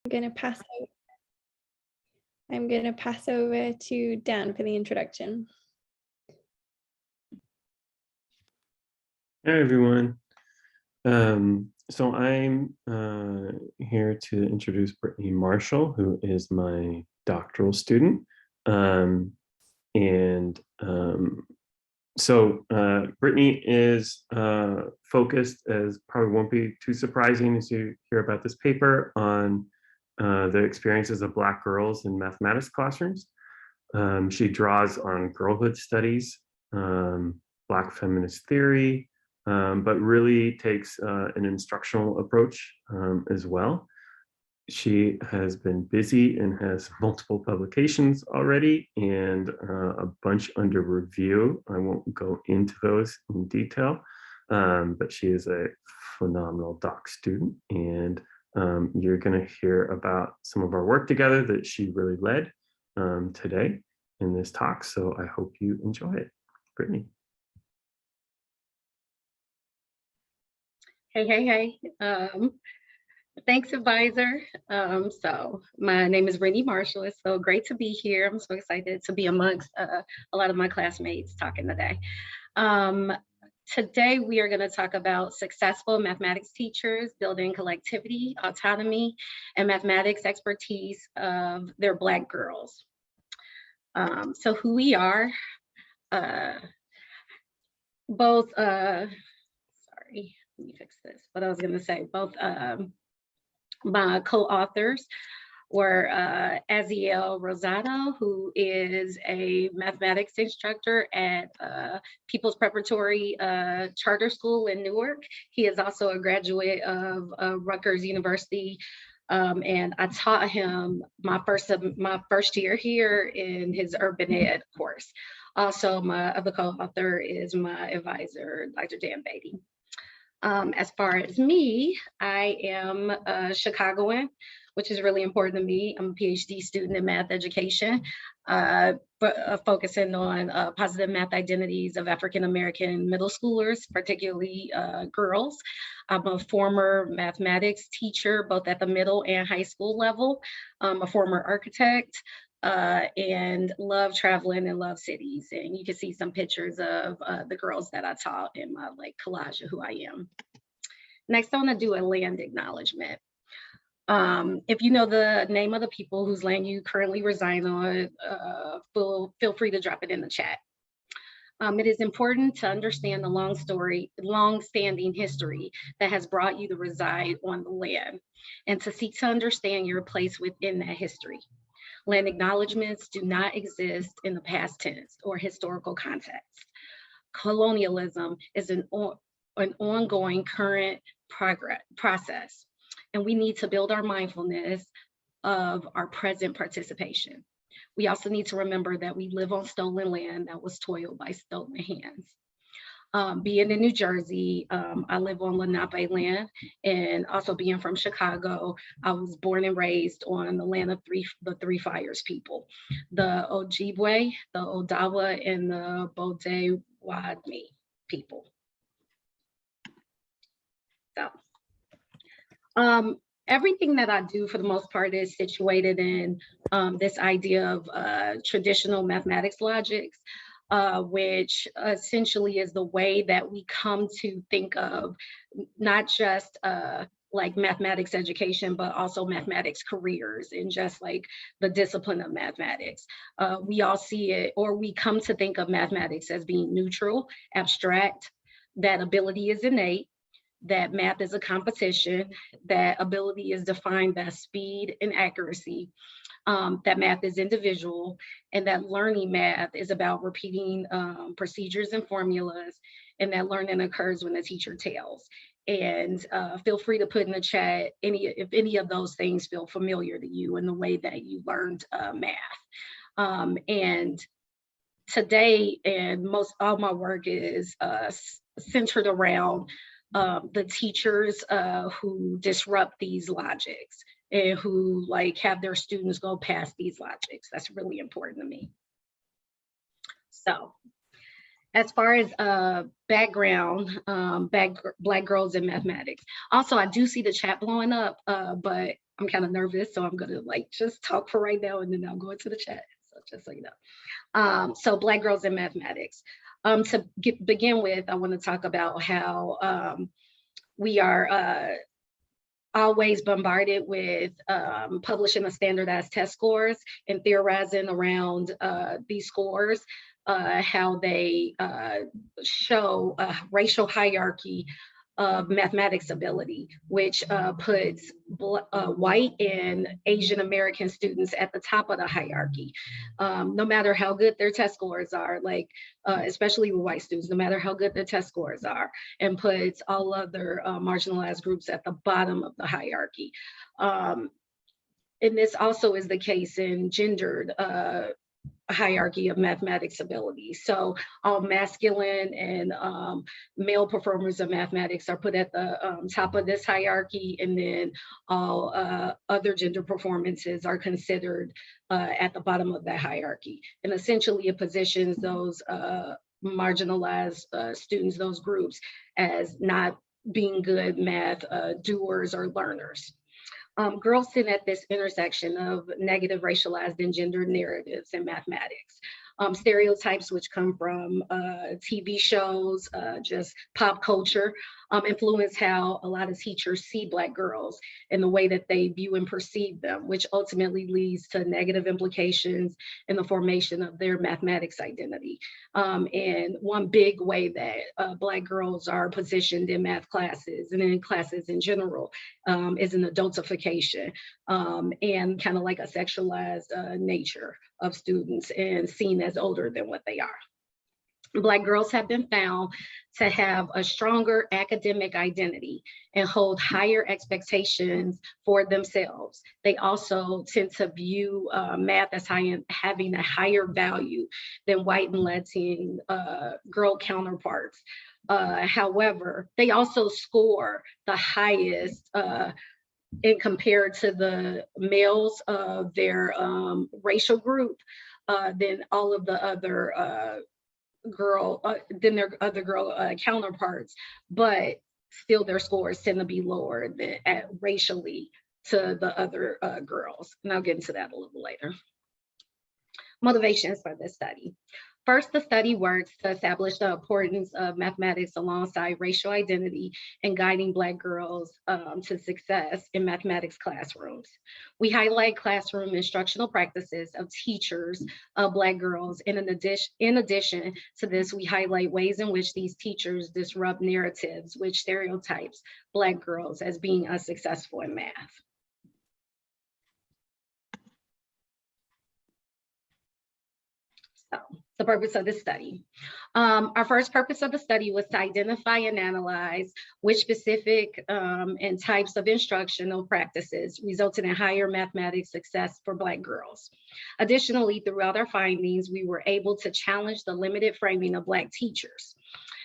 I'm gonna pass over to Dan for the introduction. Hi, everyone. So I'm here to introduce Brittany Marshall, who is my doctoral student. So Brittany is focused, as probably won't be too surprising as you hear about this paper, on the experiences of Black girls in mathematics classrooms. She draws on girlhood studies, Black feminist theory, but really takes an instructional approach as well. She has been busy and has multiple publications already and a bunch under review. I won't go into those in detail, but she is a phenomenal doc student, and you're going to hear about some of our work together that she really led today in this talk. So I hope you enjoy it. Brittany. Hey. Thanks, advisor. So my name is Brittany Marshall. It's so great to be here. I'm so excited to be amongst a lot of my classmates talking today. Today, we are going to talk about successful mathematics teachers building collectivity, autonomy, and mathematics expertise of their Black girls. So who we are, both, sorry, let me fix this. What I was going to say, both my co-authors were Aziel Rosado, who is a mathematics instructor at People's Preparatory Charter School in Newark. He is also a graduate of Rutgers University, and I taught him my first year here in his urban ed course. Also, my other co-author is my advisor, Dr. Dan Beatty. As far as me, I am a Chicagoan, which is really important to me. I'm a PhD student in math education, focusing on positive math identities of African-American middle schoolers, particularly girls. I'm a former mathematics teacher, both at the middle and high school level. I'm a former architect, and love traveling and love cities. And you can see some pictures of the girls that I taught in my collage of who I am. Next, I want to do a land acknowledgement. If you know the name of the people whose land you currently reside on, feel free to drop it in the chat. It is important to understand the long-standing history that has brought you to reside on the land, and to seek to understand your place within that history. Land acknowledgements do not exist in the past tense or historical context. Colonialism is an ongoing current process, and we need to build our mindfulness of our present participation. We also need to remember that we live on stolen land that was toiled by stolen hands. Being in New Jersey, I live on Lenape land, and also being from Chicago, I was born and raised on the land of the Three Fires people, the Ojibwe, the Odawa, and the Bodewadmi people. So, everything that I do for the most part is situated in this idea of traditional mathematics logics, which essentially is the way that we come to think of not just mathematics education, but also mathematics careers and just the discipline of mathematics. We all see it, or we come to think of mathematics as being neutral, abstract, that ability is innate, that math is a competition, that ability is defined by speed and accuracy, that math is individual, and that learning math is about repeating procedures and formulas, and that learning occurs when the teacher tells. And feel free to put in the chat if any of those things feel familiar to you in the way that you learned math. And today, and all my work is centered around the teachers who disrupt these logics and who have their students go past these logics. That's really important to me. So as far as background, Black girls in mathematics. Also, I do see the chat blowing up, but I'm kind of nervous, so I'm gonna like just talk for right now and then I'll go into the chat. So just so you know. So Black girls in mathematics. Begin with, I want to talk about how we are always bombarded with publishing the standardized test scores and theorizing around these scores, how they show a racial hierarchy of mathematics ability, which puts white and Asian American students at the top of the hierarchy. No matter how good their test scores are, like especially with white students, no matter how good their test scores are, and puts all other marginalized groups at the bottom of the hierarchy. And this also is the case in gendered hierarchy of mathematics ability. So all masculine and male performers of mathematics are put at the top of this hierarchy, and then all other gender performances are considered at the bottom of that hierarchy. And essentially it positions those marginalized students, those groups, as not being good math doers or learners. Girls sit at this intersection of negative racialized and gendered narratives in mathematics. Stereotypes which come from TV shows, just pop culture, influence how a lot of teachers see Black girls and the way that they view and perceive them, which ultimately leads to negative implications in the formation of their mathematics identity. And one big way that Black girls are positioned in math classes and in classes in general is an adultification and kind of like a sexualized nature of students and seen as older than what they are. Black girls have been found to have a stronger academic identity and hold higher expectations for themselves. They also tend to view math as having a higher value than white and Latin girl counterparts. However, they also score the highest and compared to the males of their racial group, than all of the other than their other girl counterparts, but still their scores tend to be lower than racially to the other girls. And I'll get into that a little later. Motivations for this study. First, the study works to establish the importance of mathematics alongside racial identity and guiding Black girls to success in mathematics classrooms. We highlight classroom instructional practices of teachers of Black girls. And in addition to this, we highlight ways in which these teachers disrupt narratives which stereotypes Black girls as being unsuccessful in math. So, the purpose of the study. Our first purpose of the study was to identify and analyze which specific and types of instructional practices resulted in higher mathematics success for Black girls. Additionally, throughout our findings, we were able to challenge the limited framing of Black teachers.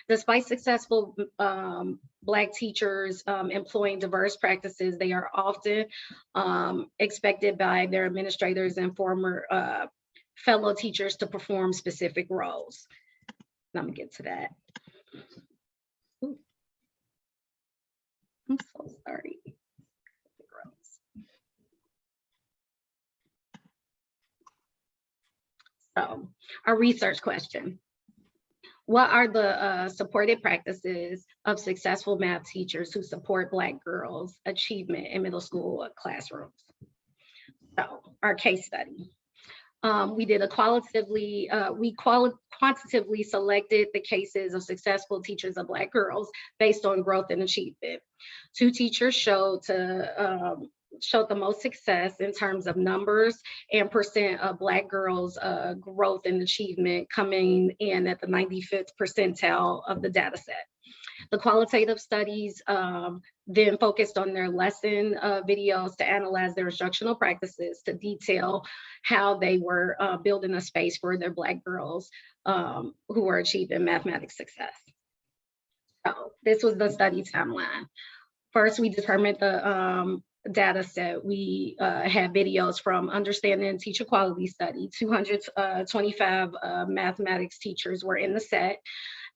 Despite successful Black teachers employing diverse practices, they are often expected by their administrators and former fellow teachers to perform specific roles. I'm gonna get to that. Ooh. I'm so sorry. So, our research question. What are the supported practices of successful math teachers who support Black girls' achievement in middle school classrooms? So, our case study. We did a quantitatively selected the cases of successful teachers of Black girls based on growth and achievement. 2 teachers showed the most success in terms of numbers and percent of Black girls' growth and achievement coming in at the 95th percentile of the data set. The qualitative studies then focused on their lesson videos to analyze their instructional practices, to detail how they were building a space for their Black girls who were achieving mathematics success. So this was the study timeline. First, we determined the data set. We had videos from Understanding Teacher Quality Study. 225 mathematics teachers were in the set.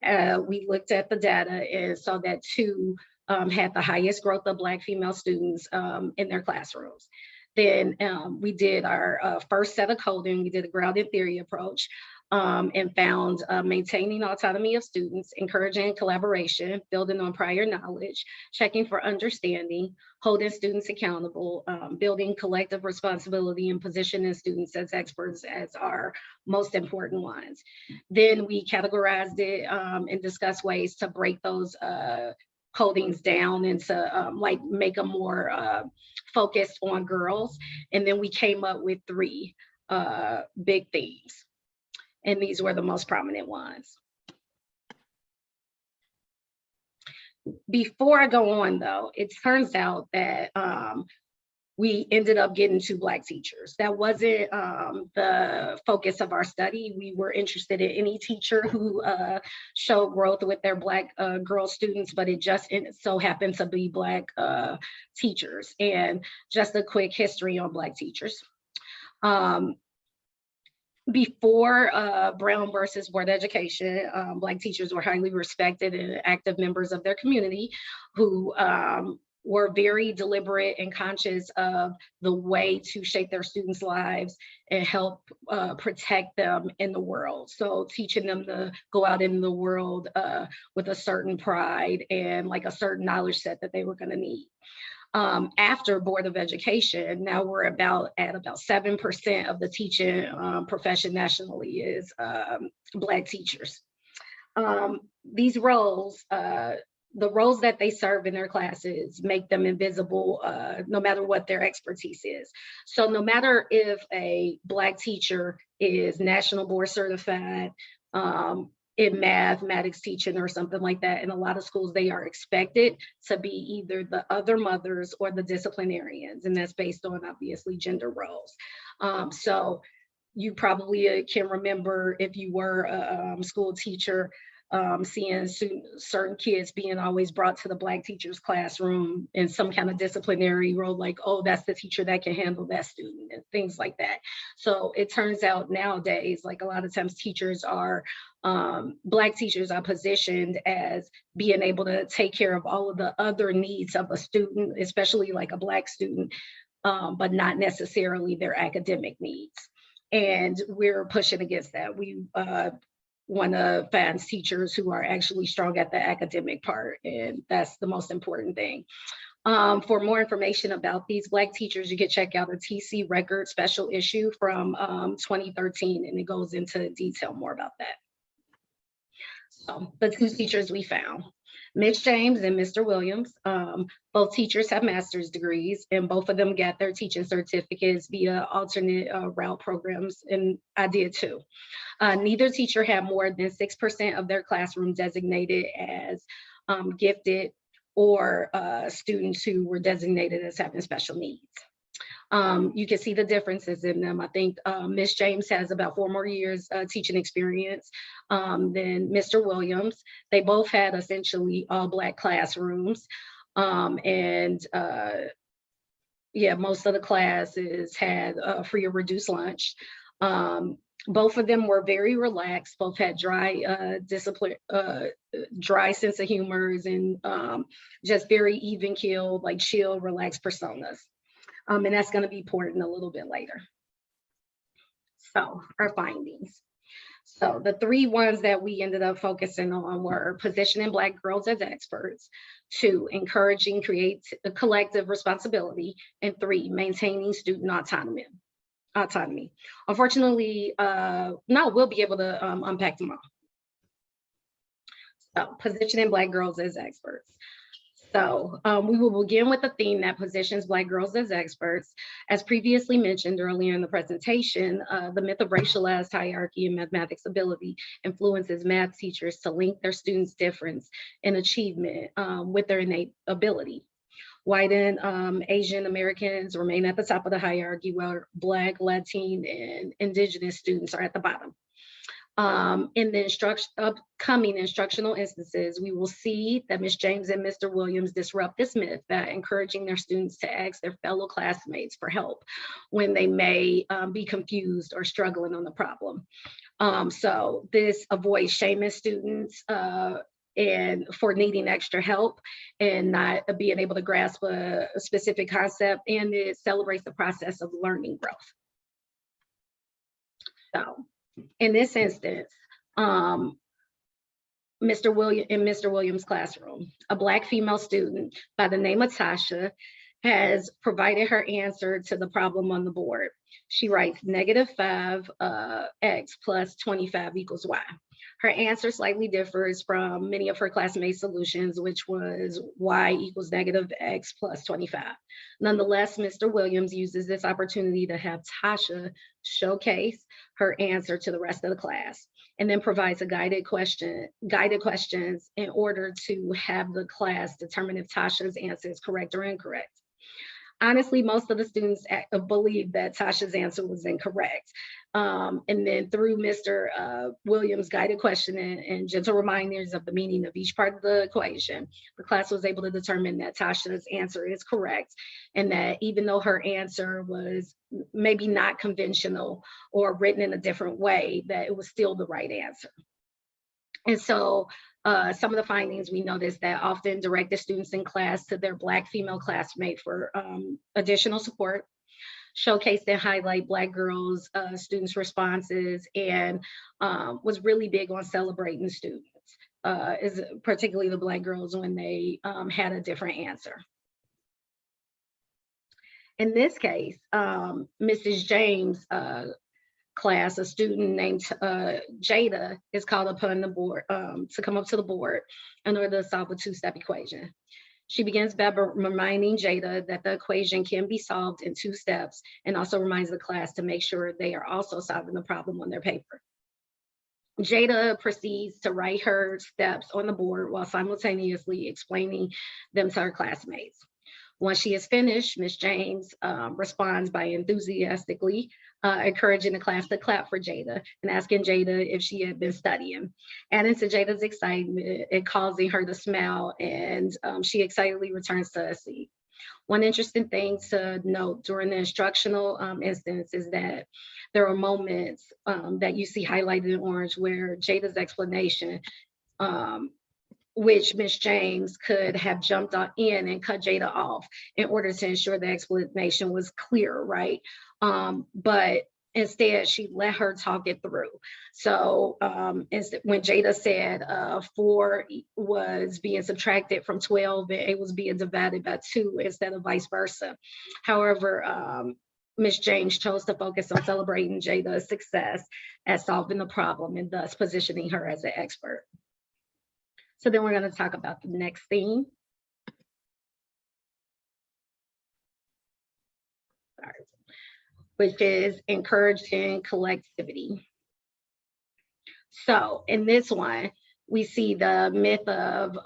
We looked at the data and saw that 2 had the highest growth of Black female students in their classrooms. Then we did our first set of coding. We did a grounded theory approach and found maintaining autonomy of students, encouraging collaboration, building on prior knowledge, checking for understanding, holding students accountable, building collective responsibility, and positioning students as experts as our most important ones. Then we categorized it and discussed ways to break those codings down and to like make them more focused on girls. And then we came up with 3 big themes. And these were the most prominent ones. Before I go on though, it turns out that we ended up getting 2 Black teachers. That wasn't the focus of our study. We were interested in any teacher who showed growth with their Black girl students, but it just so happened to be Black teachers. And just a quick history on Black teachers. Before Brown versus Board Education, Black teachers were highly respected and active members of their community who were very deliberate and conscious of the way to shape their students' lives and help protect them in the world. So teaching them to go out in the world with a certain pride and like a certain knowledge set that they were going to need. After Board of Education, now we're at about 7% of the teaching profession nationally is Black teachers. These roles, the roles that they serve in their classes make them invisible no matter what their expertise is. So no matter if a Black teacher is national board certified, in mathematics teaching or something like that. In a lot of schools, they are expected to be either the other mothers or the disciplinarians, and that's based on obviously gender roles. So you probably can remember if you were a school teacher, seeing certain kids being always brought to the Black teacher's classroom in some kind of disciplinary role, like, oh, that's the teacher that can handle that student and things like that. So it turns out nowadays, like a lot of times teachers are, Black teachers are positioned as being able to take care of all of the other needs of a student, especially like a Black student, but not necessarily their academic needs. And we're pushing against that. We want to find teachers who are actually strong at the academic part, and that's the most important thing. For more information about these Black teachers, you can check out a TC Record special issue from 2013, and it goes into detail more about that. So the 2 teachers we found, Ms. James and Mr. Williams, both teachers have master's degrees, and both of them got their teaching certificates via alternate route programs, and I did too. Neither teacher had more than 6% of their classroom designated as gifted or students who were designated as having special needs. You can see the differences in them. I think Ms. James has about 4 more years teaching experience than Mr. Williams. They both had essentially all Black classrooms. And yeah, most of the classes had free or reduced lunch. Both of them were very relaxed. Both had dry discipline, dry sense of humors, and just very even keeled, like chill, relaxed personas. And that's going to be important a little bit later. So our findings. So the 3 ones that we ended up focusing on were positioning Black girls as experts, 2, encouraging a collective responsibility, and 3, maintaining student autonomy. Unfortunately, no, we'll be able to unpack them all. So positioning Black girls as experts. So we will begin with a theme that positions Black girls as experts. As previously mentioned earlier in the presentation, the myth of racialized hierarchy in mathematics ability influences math teachers to link their students' difference in achievement with their innate ability. White and Asian Americans remain at the top of the hierarchy, while Black, Latin, and Indigenous students are at the bottom. In the upcoming instructional instances, we will see that Ms. James and Mr. Williams disrupt this myth by encouraging their students to ask their fellow classmates for help when they may be confused or struggling on the problem. So this avoids shaming students and for needing extra help and not being able to grasp a specific concept, and it celebrates the process of learning growth. So in this instance, Mr. Williams' classroom, a Black female student by the name of Tasha has provided her answer to the problem on the board. She writes -5x plus 25 equals y. Her answer slightly differs from many of her classmates' solutions, which was y equals -x plus 25. Nonetheless, Mr. Williams uses this opportunity to have Tasha showcase her answer to the rest of the class, and then provides a guided questions in order to have the class determine if Tasha's answer is correct or incorrect. Honestly, most of the students believed that Tasha's answer was incorrect. And then through Mr. Williams' guided questioning and gentle reminders of the meaning of each part of the equation, the class was able to determine that Tasha's answer is correct, and that even though her answer was maybe not conventional or written in a different way, that it was still the right answer. And so some of the findings we noticed that often direct the students in class to their Black female classmate for additional support, showcase and highlight Black girls, students' responses, and was really big on celebrating students, particularly the Black girls when they had a different answer. In this case, Mrs. James' class, a student named Jada is called upon the board to come up to the board in order to solve a two-step equation. She begins by reminding Jada that the equation can be solved in 2 steps, and also reminds the class to make sure they are also solving the problem on their paper. Jada proceeds to write her steps on the board while simultaneously explaining them to her classmates. Once she is finished, Ms. James responds by enthusiastically encouraging the class to clap for Jada and asking Jada if she had been studying. Adding to Jada's excitement and causing her to smile, and she excitedly returns to her seat. One interesting thing to note during the instructional instance is that there are moments that you see highlighted in orange where Jada's explanation, which Ms. James could have jumped in and cut Jada off in order to ensure the explanation was clear, right? But instead, she let her talk it through. So when Jada said 4 was being subtracted from 12, and it was being divided by 2 instead of vice versa. However, Ms. James chose to focus on celebrating Jada's success at solving the problem, and thus positioning her as an expert. So then we're going to talk about the next theme. Sorry. Which is encouraging collectivity. So in this one, we see the myth of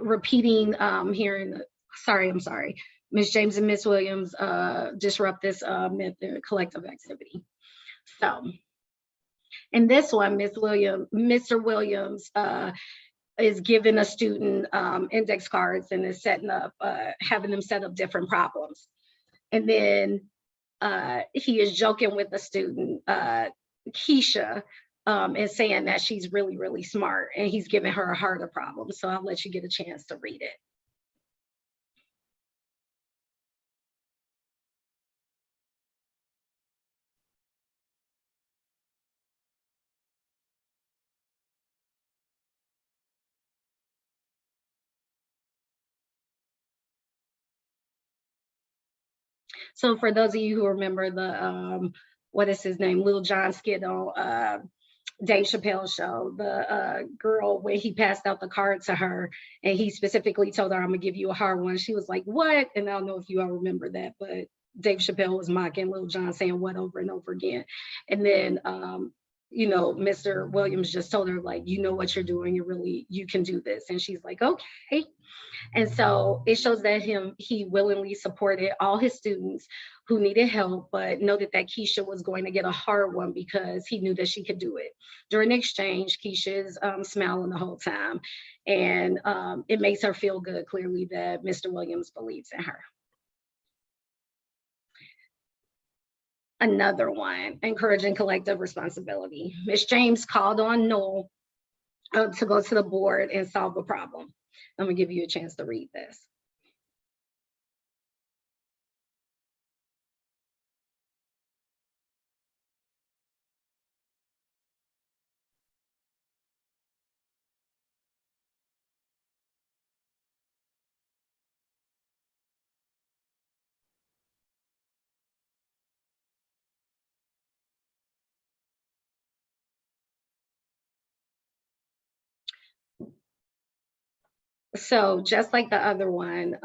repeating hearing. I'm sorry. Ms. James and Ms. Williams disrupt this myth in collective activity. So in this one, Mr. Williams is giving a student index cards and is setting up, having them set up different problems. And then he is joking with the student, Keisha, and saying that she's really, really smart, and he's giving her a harder problem. So I'll let you get a chance to read it. So for those of you who remember the, what is his name, Lil Jon skit on Dave Chappelle's show, the girl, when he passed out the card to her and he specifically told her, I'm gonna give you a hard one. She was like, what? And I don't know if you all remember that, but Dave Chappelle was mocking Lil Jon, saying what over and over again. And then, you know, Mr. Williams just told her, like, you know what you're doing, you can do this. And she's like, okay. And so it shows that he willingly supported all his students who needed help, but noted that Keisha was going to get a hard one because he knew that she could do it. During the exchange, Keisha is smiling the whole time, and it makes her feel good, clearly, that Mr. Williams believes in her. Another one, encouraging collective responsibility. Ms. James called on Noel to go to the board and solve a problem. I'm gonna give you a chance to read this. So just like the other one,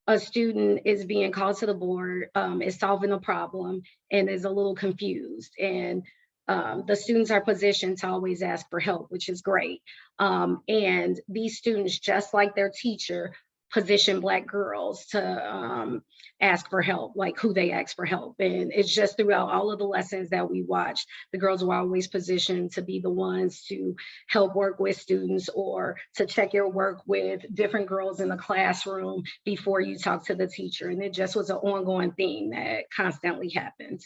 a student is being called to the board, is solving a problem and is a little confused. And the students are positioned to always ask for help, which is great. And these students, just like their teacher, position Black girls to ask for help, like who they ask for help. And it's just throughout all of the lessons that we watched, the girls were always positioned to be the ones to help work with students or to check your work with different girls in the classroom before you talk to the teacher. And it just was an ongoing theme that constantly happened.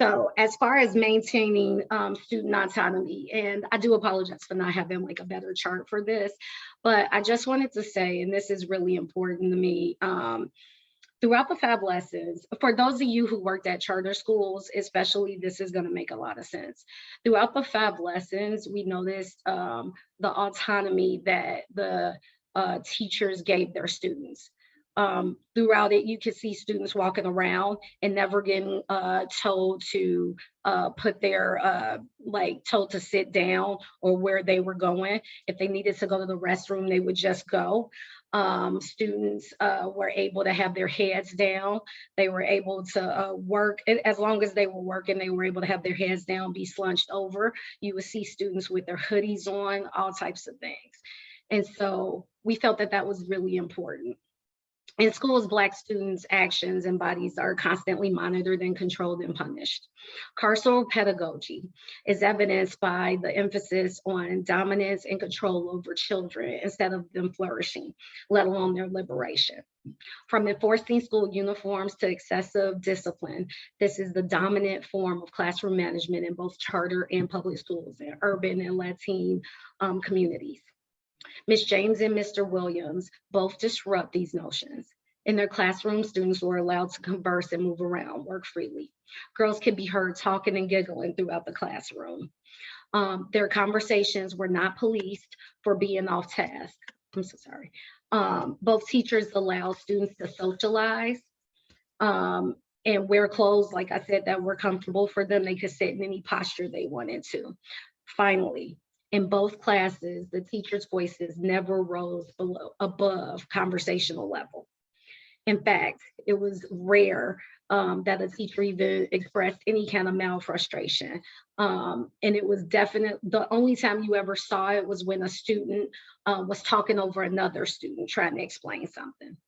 So as far as maintaining student autonomy, and I do apologize for not having like a better chart for this, but I just wanted to say, and this is really important to me, throughout the 5 lessons, for those of you who worked at charter schools, especially, this is gonna make a lot of sense. Throughout the 5 lessons, we noticed the autonomy that the teachers gave their students. Throughout it, you could see students walking around and never getting told to put their, told to sit down or where they were going. If they needed to go to the restroom, they would just go. Students were able to have their heads down. They were able to work, as long as they were working, they were able to have their heads down, be slunched over. You would see students with their hoodies on, all types of things. And so we felt that that was really important. In schools, Black students' actions and bodies are constantly monitored and controlled and punished. Carceral pedagogy is evidenced by the emphasis on dominance and control over children instead of them flourishing, let alone their liberation. From enforcing school uniforms to excessive discipline, this is the dominant form of classroom management in both charter and public schools in urban and Latin communities. Ms. James and Mr. Williams both disrupt these notions. In their classroom, students were allowed to converse and move around, work freely. Girls could be heard talking and giggling throughout the classroom. Their conversations were not policed for being off task. I'm so sorry. Both teachers allowed students to socialize and wear clothes, like I said, that were comfortable for them. They could sit in any posture they wanted to. Finally, in both classes, the teachers' voices never rose above conversational level. In fact, it was rare that a teacher even expressed any kind of malfrustration. And it was definitely, the only time you ever saw it was when a student was talking over another student trying to explain something.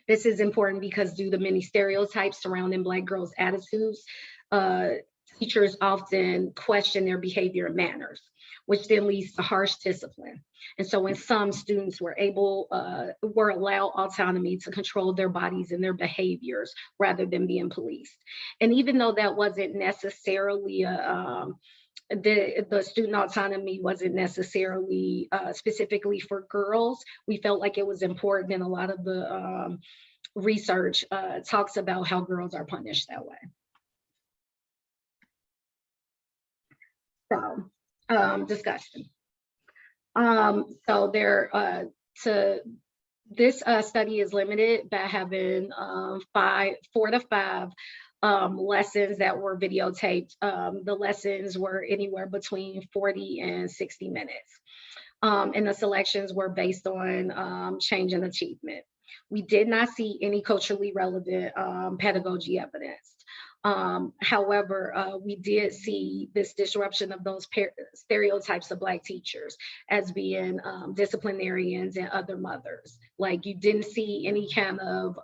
This is important because due to many stereotypes surrounding Black girls' attitudes, teachers often question their behavior and manners, which then leads to harsh discipline. And so when some students were allowed autonomy to control their bodies and their behaviors rather than being policed. And even though that wasn't necessarily the student autonomy wasn't necessarily specifically for girls, we felt like it was important, and a lot of the research talks about how girls are punished that way. So, discussion. So this study is limited by having 4 to 5 lessons that were videotaped. The lessons were anywhere between 40 and 60 minutes. And the selections were based on change and achievement. We did not see any culturally relevant pedagogy evidence. However, we did see this disruption of those stereotypes of Black teachers as being disciplinarians and other mothers. Like, you didn't see any kind of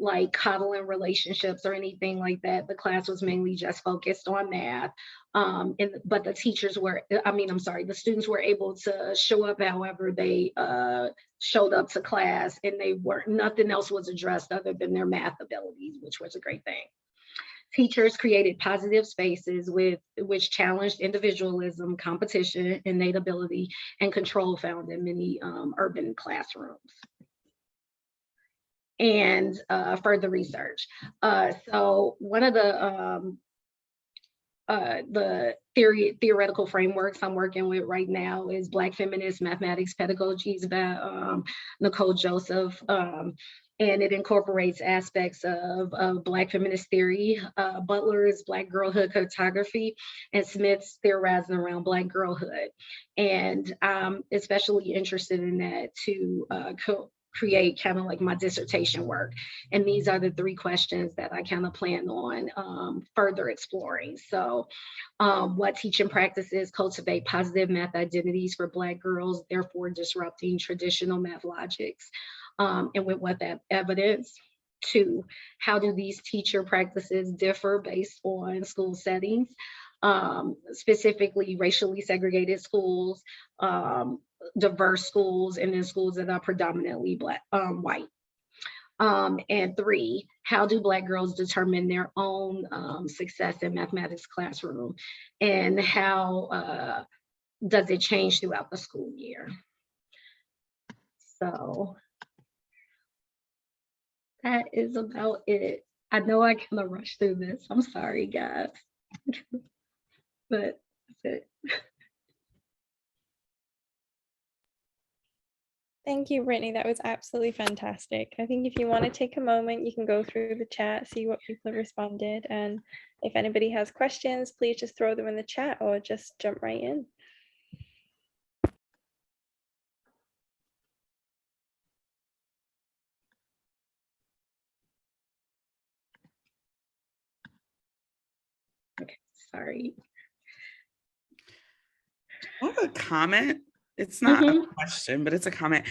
like coddling relationships or anything like that. The class was mainly just focused on math. But the teachers were, the students were able to show up however they showed up to class, and nothing else was addressed other than their math abilities, which was a great thing. Teachers created positive spaces which challenged individualism, competition, innate ability, and control found in many urban classrooms. And further research. So one of the theoretical frameworks I'm working with right now is Black Feminist Mathematics Pedagogies by Nicole Joseph. And it incorporates aspects of Black feminist theory, Butler's Black girlhood cartography, and Smith's theorizing around Black girlhood. And I'm especially interested in that to create kind of like my dissertation work. And these are the 3 questions that I kind of plan on further exploring. So what teaching practices cultivate positive math identities for Black girls, therefore disrupting traditional math logics? And with what that evidence? 2, how do these teacher practices differ based on school settings, specifically racially segregated schools, diverse schools, and then schools that are predominantly Black, white? And 3, how do Black girls determine their own success in mathematics classroom, and how does it change throughout the school year? So that is about it. I know I kind of rushed through this. I'm sorry, guys. But that's it. Thank you, Brittany. That was absolutely fantastic. I think if you want to take a moment, you can go through the chat, see what people have responded. And if anybody has questions, please just throw them in the chat or just jump right in. Okay, sorry. I have a comment. It's not a question, but it's a comment.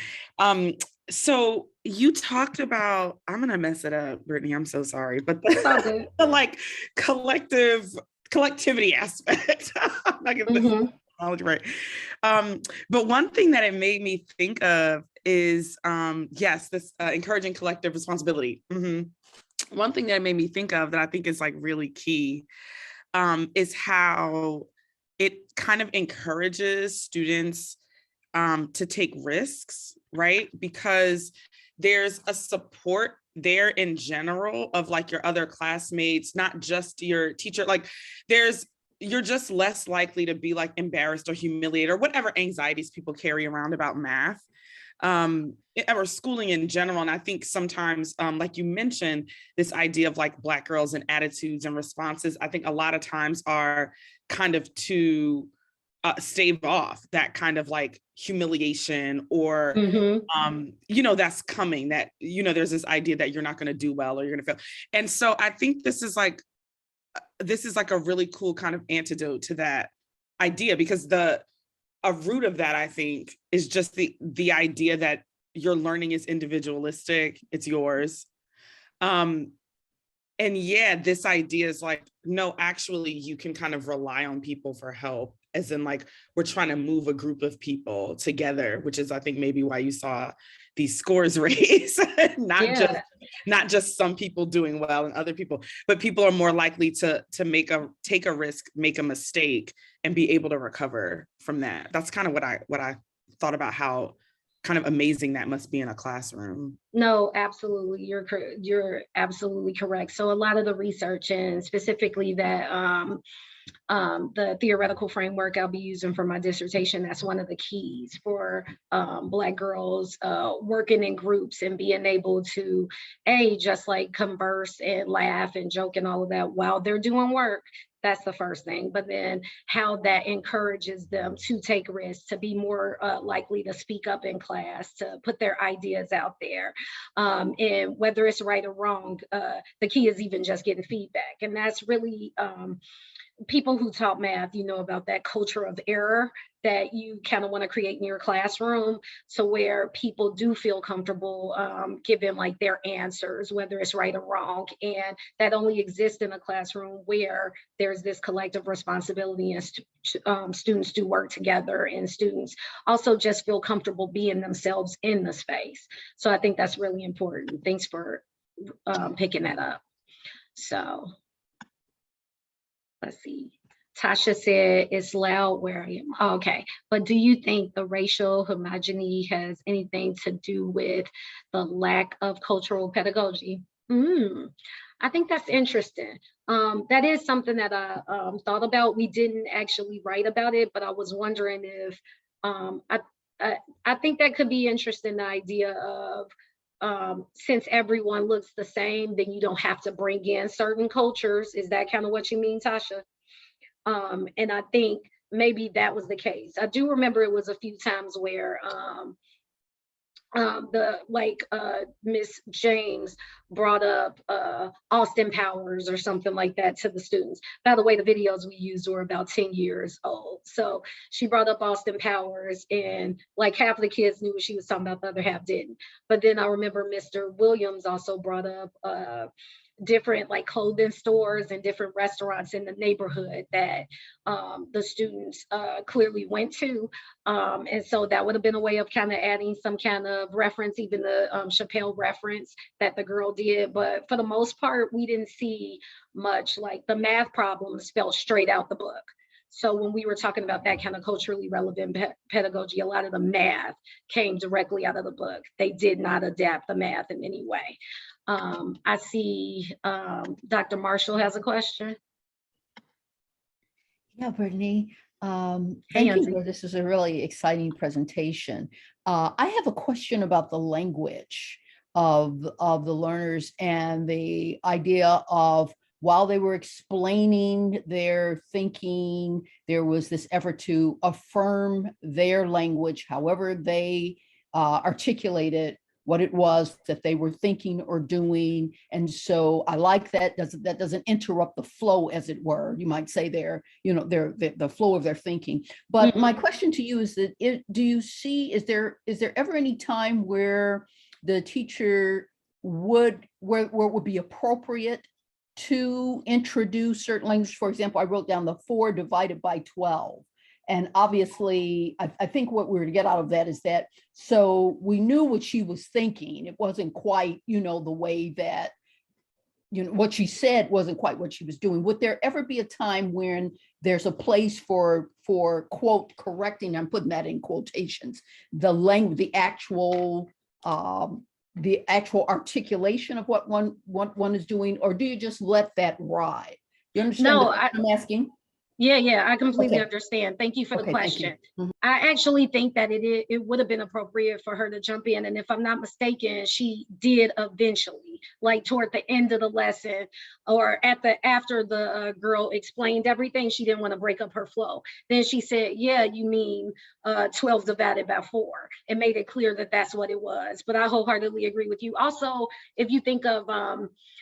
So you talked about, I'm gonna mess it up, Brittany, I'm so sorry, but the like collectivity aspect. I'm not gonna get knowledge right. But one thing that it made me think of is, yes, this encouraging collective responsibility. One thing that it made me think of that I think is like really key is how it kind of encourages students to take risks, right? Because there's a support there in general of like your other classmates, not just your teacher. Like you're just less likely to be like embarrassed or humiliated or whatever anxieties people carry around about math or schooling in general. And I think sometimes, like you mentioned, this idea of like Black girls and attitudes and responses, I think a lot of times are kind of to stave off that kind of like humiliation or, that's coming, that, there's this idea that you're not going to do well or you're going to fail. And so I think this is like a really cool kind of antidote to that idea, because a root of that, I think, is just the idea that your learning is individualistic, it's yours. And yeah, this idea is like, no, actually, you can kind of rely on people for help, as in like, we're trying to move a group of people together, which is, I think, maybe why you saw these scores raise, not just some people doing well and other people, but people are more likely to take a risk, make a mistake, and be able to recover from that. That's kind of what I thought about how kind of amazing that must be in a classroom. No, absolutely. You're absolutely correct. So a lot of the research, and specifically that the theoretical framework I'll be using for my dissertation, that's one of the keys for Black girls working in groups and being able to just like converse and laugh and joke and all of that while they're doing work. That's the first thing. But then how that encourages them to take risks, to be more likely to speak up in class, to put their ideas out there. And whether it's right or wrong, the key is even just getting feedback. And that's really, people who taught math, about that culture of error that you kind of want to create in your classroom, so where people do feel comfortable giving like their answers, whether it's right or wrong. And that only exists in a classroom where there's this collective responsibility and students do work together, and students also just feel comfortable being themselves in the space. So I think that's really important. Thanks for picking that up. So. let's see. Tasha said it's loud where I am. Oh, okay. But do you think the racial homogeny has anything to do with the lack of cultural pedagogy? I think that's interesting. That is something that I thought about. We didn't actually write about it, but I was wondering if I think that could be interesting, the idea of since everyone looks the same, then you don't have to bring in certain cultures. Is that kind of what you mean, Tasha? And I think maybe that was the case. I do remember it was a few times where Miss James brought up Austin Powers or something like that to the students. By the way, the videos we used were about 10 years old. So she brought up Austin Powers, and like half of the kids knew what she was talking about, the other half didn't. But then I remember Mr. Williams also brought up different like clothing stores and different restaurants in the neighborhood that the students clearly went to. And so that would have been a way of kind of adding some kind of reference, even the Chappelle reference that the girl did. But for the most part, we didn't see much. Like the math problems fell straight out the book. So when we were talking about that kind of culturally relevant pedagogy, a lot of the math came directly out of the book. They did not adapt the math in any way. I see Dr. Marshall has a question. Yeah, Brittany, thank you. This is a really exciting presentation. I have a question about the language of the learners and the idea of, while they were explaining their thinking, there was this effort to affirm their language, however they articulated what it was that they were thinking or doing. And so I like that. That doesn't interrupt the flow, as it were. You might say the flow of their thinking. But my question to you is that do you see, is there ever any time where the teacher where it would be appropriate to introduce certain language? For example, I wrote down the 4 divided by 12. And obviously, I think what we're to get out of that is that, so we knew what she was thinking. It wasn't quite, the way that, what she said wasn't quite what she was doing. Would there ever be a time when there's a place for quote, correcting, I'm putting that in quotations, the language, the actual articulation of what one is doing, or do you just let that ride? You understand what I'm asking? Yeah, I completely understand. Thank you for the question. I actually think that it would have been appropriate for her to jump in. And if I'm not mistaken, she did eventually, like toward the end of the lesson, or after the girl explained everything, she didn't want to break up her flow. Then she said, yeah, you mean 12 divided by 4, and made it clear that that's what it was. But I wholeheartedly agree with you. Also, if you think of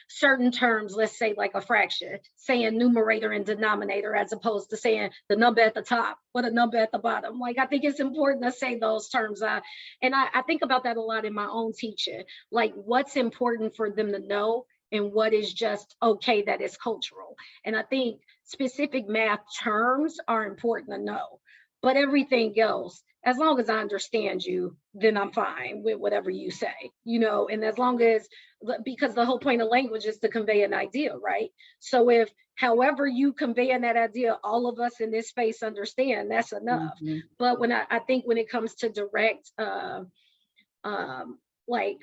certain terms, let's say like a fraction, saying numerator and denominator, as opposed to saying the number at the top or the number at the bottom. Like, I think it's important to say those terms. And I think about that a lot in my own teaching, like what's important for them to know and what is just okay that is cultural. And I think specific math terms are important to know, but everything else, as long as I understand you, then I'm fine with whatever you say, and as long as, because the whole point of language is to convey an idea, right? So if however you convey that idea, all of us in this space understand, that's enough. But when I think when it comes to direct, like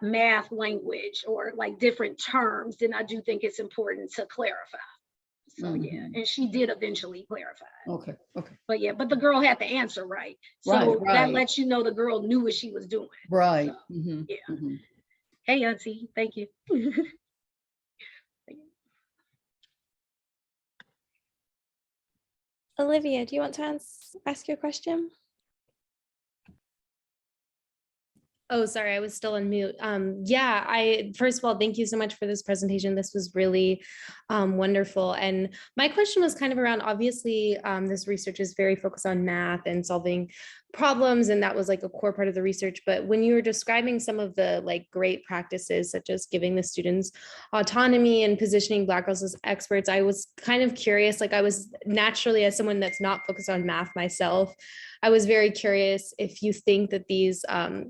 math language or like different terms, then I do think it's important to clarify. So yeah, and she did eventually clarify. Okay. But yeah, but the girl had the answer right. So that lets you know the girl knew what she was doing. Right. So, Hey, Auntie, thank you. Olivia, do you want to ask your question? Oh, sorry, I was still on mute. First of all, thank you so much for this presentation. This was really wonderful. And my question was kind of around, obviously, this research is very focused on math and solving problems, and that was like a core part of the research. But when you were describing some of the like great practices, such as giving the students autonomy and positioning Black girls as experts, I was kind of curious. Like I was naturally, as someone that's not focused on math myself, I was very curious if you think that these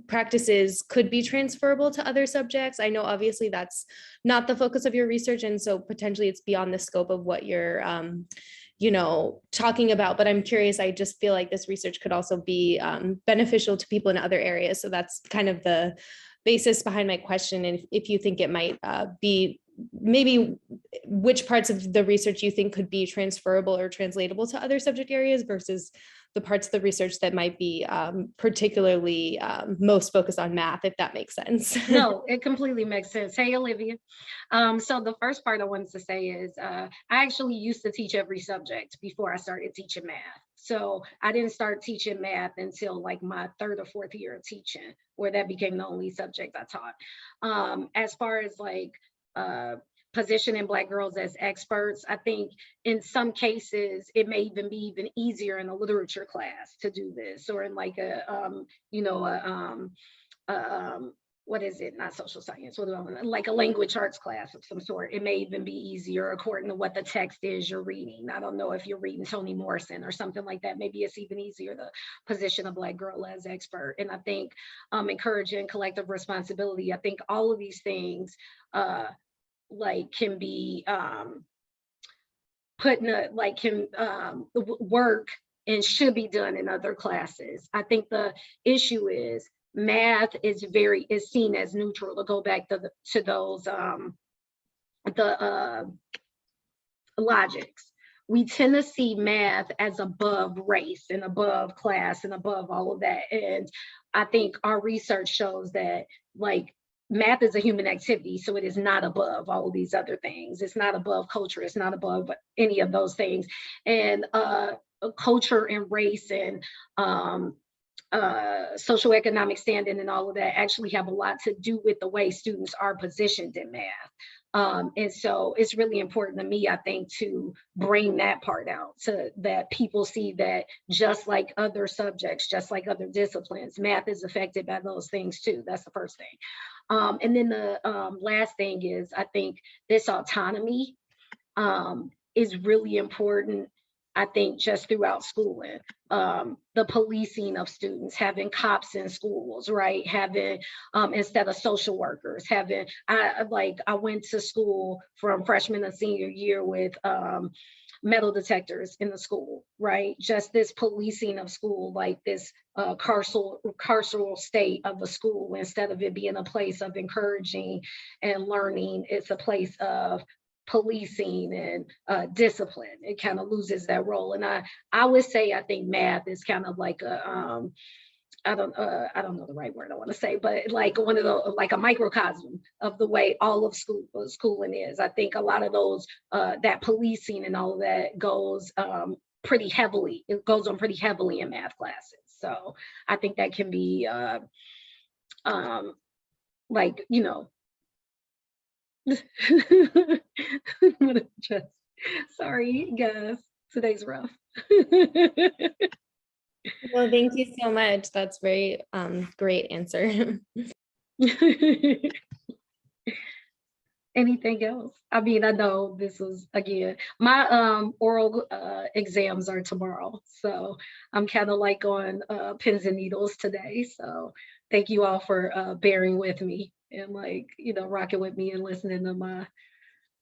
practices could be transferable to other subjects. I know obviously that's not the focus of your research, and so potentially it's beyond the scope of what you're talking about, but I'm curious. I just feel like this research could also be beneficial to people in other areas. So that's kind of the basis behind my question. And if you think it might be, maybe which parts of the research you think could be transferable or translatable to other subject areas versus the parts of the research that might be particularly most focused on math, if that makes sense. No, it completely makes sense. Hey, Olivia. So the first part I wanted to say is I actually used to teach every subject before I started teaching math. So I didn't start teaching math until like my 3rd or 4th year of teaching, where that became the only subject I taught. As far as like positioning Black girls as experts, I think in some cases it may even be even easier in a literature class to do this, or in like what is it? Not social science. What do I want? Like a language arts class of some sort. It may even be easier according to what the text is you're reading. I don't know if you're reading Toni Morrison or something like that. Maybe it's even easier to position a Black girl as expert. And I think encouraging collective responsibility. I think all of these things like can be put in a like can work and should be done in other classes. I think the issue is math is seen as neutral, to go back to those logics. We tend to see math as above race and above class and above all of that. And I think our research shows that like math is a human activity, so it is not above all of these other things. It's not above culture. It's not above any of those things. And culture and race and socioeconomic standing and all of that actually have a lot to do with the way students are positioned in math. And so it's really important to me, I think, to bring that part out so that people see that just like other subjects, just like other disciplines, math is affected by those things too. That's the first thing. And then the last thing is, I think this autonomy is really important. I think just throughout schooling, the policing of students, having cops in schools, right? Having, instead of social workers, having, I went to school from freshman to senior year with metal detectors in the school, right? Just this policing of school, like this carceral state of the school, instead of it being a place of encouraging and learning, it's a place of policing and discipline. It kind of loses that role. And I would say I think math is kind of like a I don't know the right word I want to say, but like one of the like a microcosm of the way all of schooling is. I think a lot of those that policing and all of that goes pretty heavily. It goes on pretty heavily in math classes. So I think that can be like, you know. Sorry guys, today's rough. Well, thank you so much. That's very great answer. Anything else? I mean, I know this is, again, my oral exams are tomorrow, so I'm kind of like on pins and needles today. So thank you all for bearing with me and like, you know, rocking with me and listening to my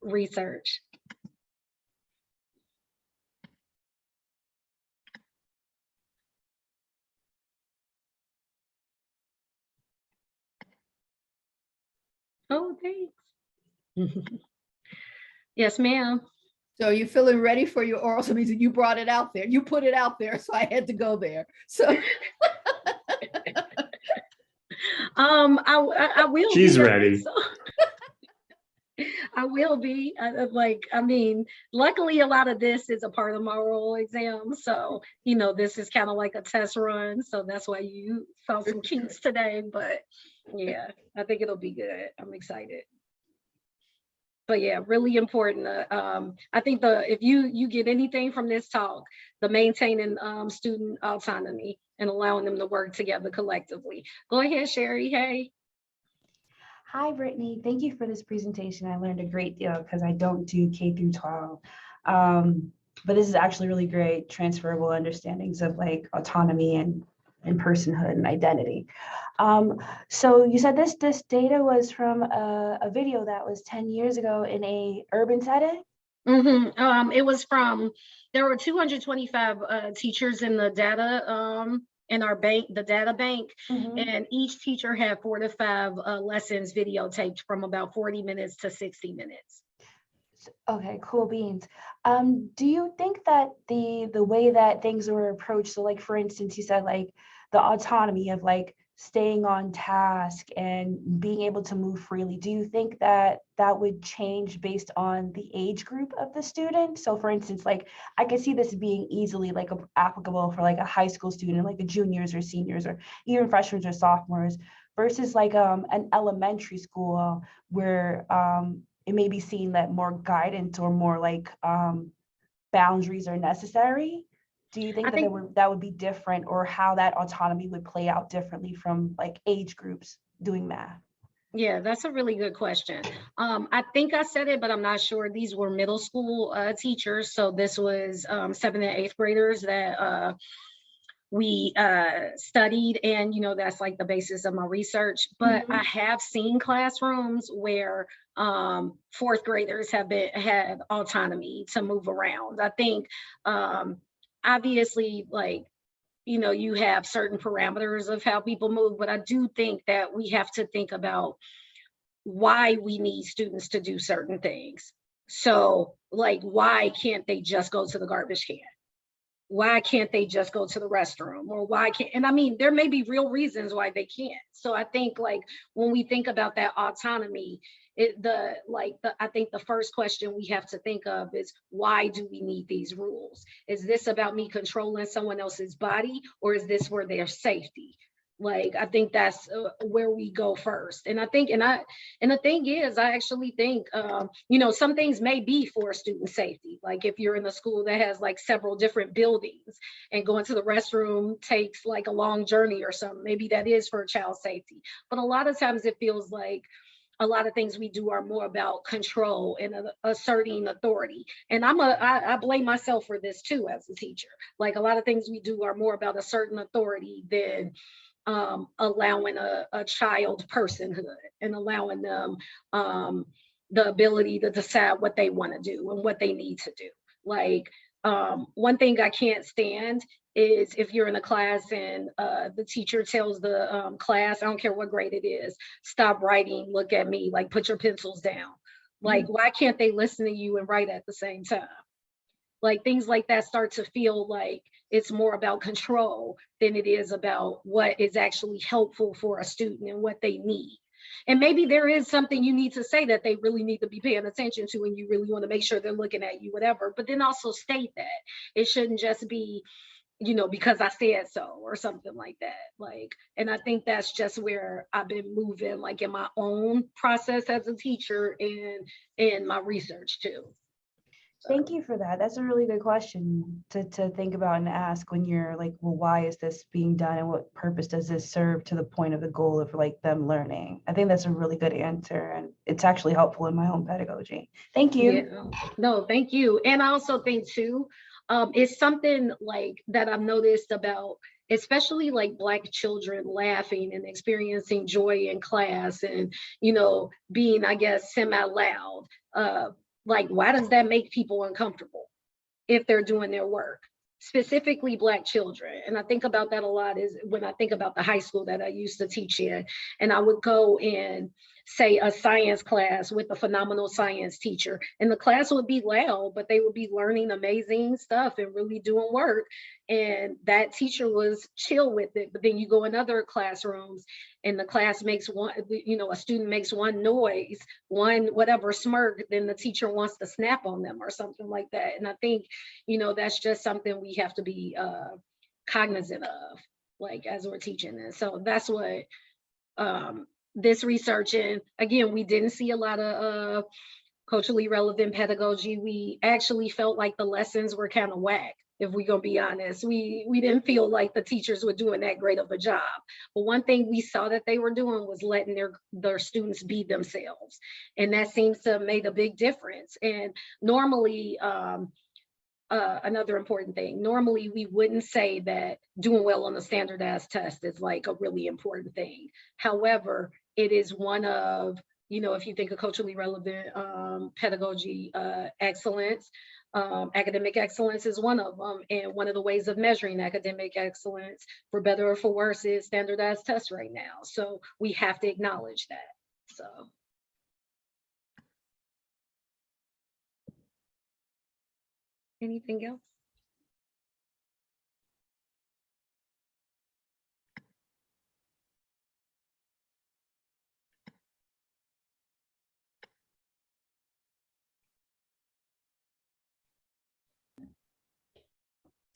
research. Oh, thanks. Yes, ma'am. So you're feeling ready for your oral? So you brought it out there. You put it out there, so I had to go there. So I will. She's ready. So. I will be. I mean, luckily a lot of this is a part of my oral exam. So, you know, this is kind of like a test run. So that's why you saw some kinks today. But yeah, I think it'll be good. I'm excited. But yeah, really important. I think if you get anything from this talk, the maintaining student autonomy and allowing them to work together collectively. Go ahead, Sherry. Hey. Hi, Brittany. Thank you for this presentation. I learned a great deal because I don't do K through 12. But this is actually really great transferable understandings of like autonomy and personhood and identity. So you said this data was from a video that was 10 years ago in a urban setting? It was there were 225 teachers in the data in our bank, the data bank, and each teacher had 4 to 5 lessons videotaped from about 40 minutes to 60 minutes. Okay, cool beans. Do you think that the way that things were approached, so like for instance, you said like the autonomy of like staying on task and being able to move freely, do you think that that would change based on the age group of the student? So for instance, like I could see this being easily like applicable for like a high school student, like the juniors or seniors or even freshmen or sophomores, versus like an elementary school where it may be seen that more guidance or more like boundaries are necessary. Do you think that would be different, or how that autonomy would play out differently from like age groups doing math? Yeah, that's a really good question. I think I said it, but I'm not sure. These were middle school teachers. So this was 7th and 8th graders that we studied, and that's like the basis of my research. But I have seen classrooms where 4th graders had autonomy to move around. I think obviously, like, you have certain parameters of how people move, but I do think that we have to think about why we need students to do certain things. So like, why can't they just go to the garbage can? Why can't they just go to the restroom? Or why can't, and I mean, there may be real reasons why they can't. So I think like when we think about that autonomy, I think the first question we have to think of is, why do we need these rules? Is this about me controlling someone else's body, or is this for their safety? Like, I think that's where we go first. And I think, and the thing is, I actually think, some things may be for student safety. Like if you're in a school that has like several different buildings and going to the restroom takes like a long journey or something, maybe that is for child safety. But a lot of times it feels like a lot of things we do are more about control and asserting authority. And I blame myself for this too as a teacher. Like a lot of things we do are more about asserting authority than allowing a child personhood and allowing them the ability to decide what they want to do and what they need to do. Like one thing I can't stand is if you're in a class and the teacher tells the class, I don't care what grade it is, stop writing, look at me, like put your pencils down. Like, why can't they listen to you and write at the same time? Like things like that start to feel like it's more about control than it is about what is actually helpful for a student and what they need. And maybe there is something you need to say that they really need to be paying attention to, and you really want to make sure they're looking at you, whatever, but then also state that. It shouldn't just be, because I said so or something like that. Like, and I think that's just where I've been moving, like in my own process as a teacher and in my research too. Thank you for that. That's a really good question to think about and ask when you're like, well, why is this being done and what purpose does this serve to the point of the goal of like them learning? I think that's a really good answer, and it's actually helpful in my own pedagogy. Thank you. Yeah. No, thank you. And I also think too, it's something like that I've noticed about, especially like Black children laughing and experiencing joy in class and, being, I guess, semi-loud. Like, why does that make people uncomfortable if they're doing their work? Specifically Black children. And I think about that a lot is when I think about the high school that I used to teach in, and I would go in, say, a science class with a phenomenal science teacher, and the class would be loud, but they would be learning amazing stuff and really doing work. And that teacher was chill with it. But then you go in other classrooms and the class makes one, a student makes one noise, one whatever smirk, then the teacher wants to snap on them or something like that. And I think, that's just something we have to be cognizant of, like as we're teaching this. So that's what this research, and again, we didn't see a lot of culturally relevant pedagogy, we actually felt like the lessons were kind of whack. If we're gonna be honest, we didn't feel like the teachers were doing that great of a job. But one thing we saw that they were doing was letting their students be themselves. And that seems to have made a big difference. And normally, another important thing, normally we wouldn't say that doing well on the standardized test is like a really important thing. However, it is one of, if you think of culturally relevant pedagogy excellence, academic excellence is one of them. And one of the ways of measuring academic excellence, for better or for worse, is standardized tests right now. So we have to acknowledge that. So. Anything else?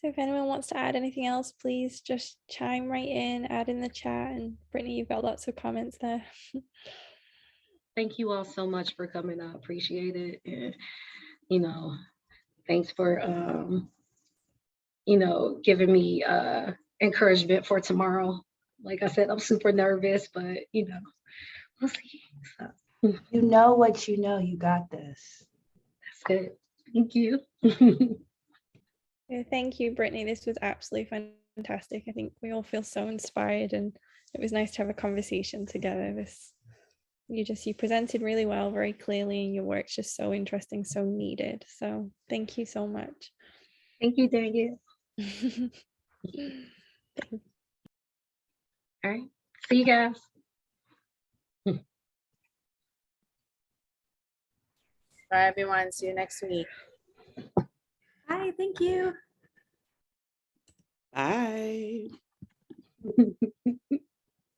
So if anyone wants to add anything else, please just chime right in, add in the chat. And Brittany, you've got lots of comments there. Thank you all so much for coming. I appreciate it. And, thanks for, giving me encouragement for tomorrow. Like I said, I'm super nervous, but, we'll see. So. You know what you know, you got this. That's good. Thank you. Yeah, thank you, Brittany. This was absolutely fantastic. I think we all feel so inspired, and it was nice to have a conversation together. You presented really well, very clearly, and your work's just so interesting, so needed. So thank you so much. Thank you, Daniel. All right. See you guys. Bye, everyone. See you next week. Bye. Thank you. Bye.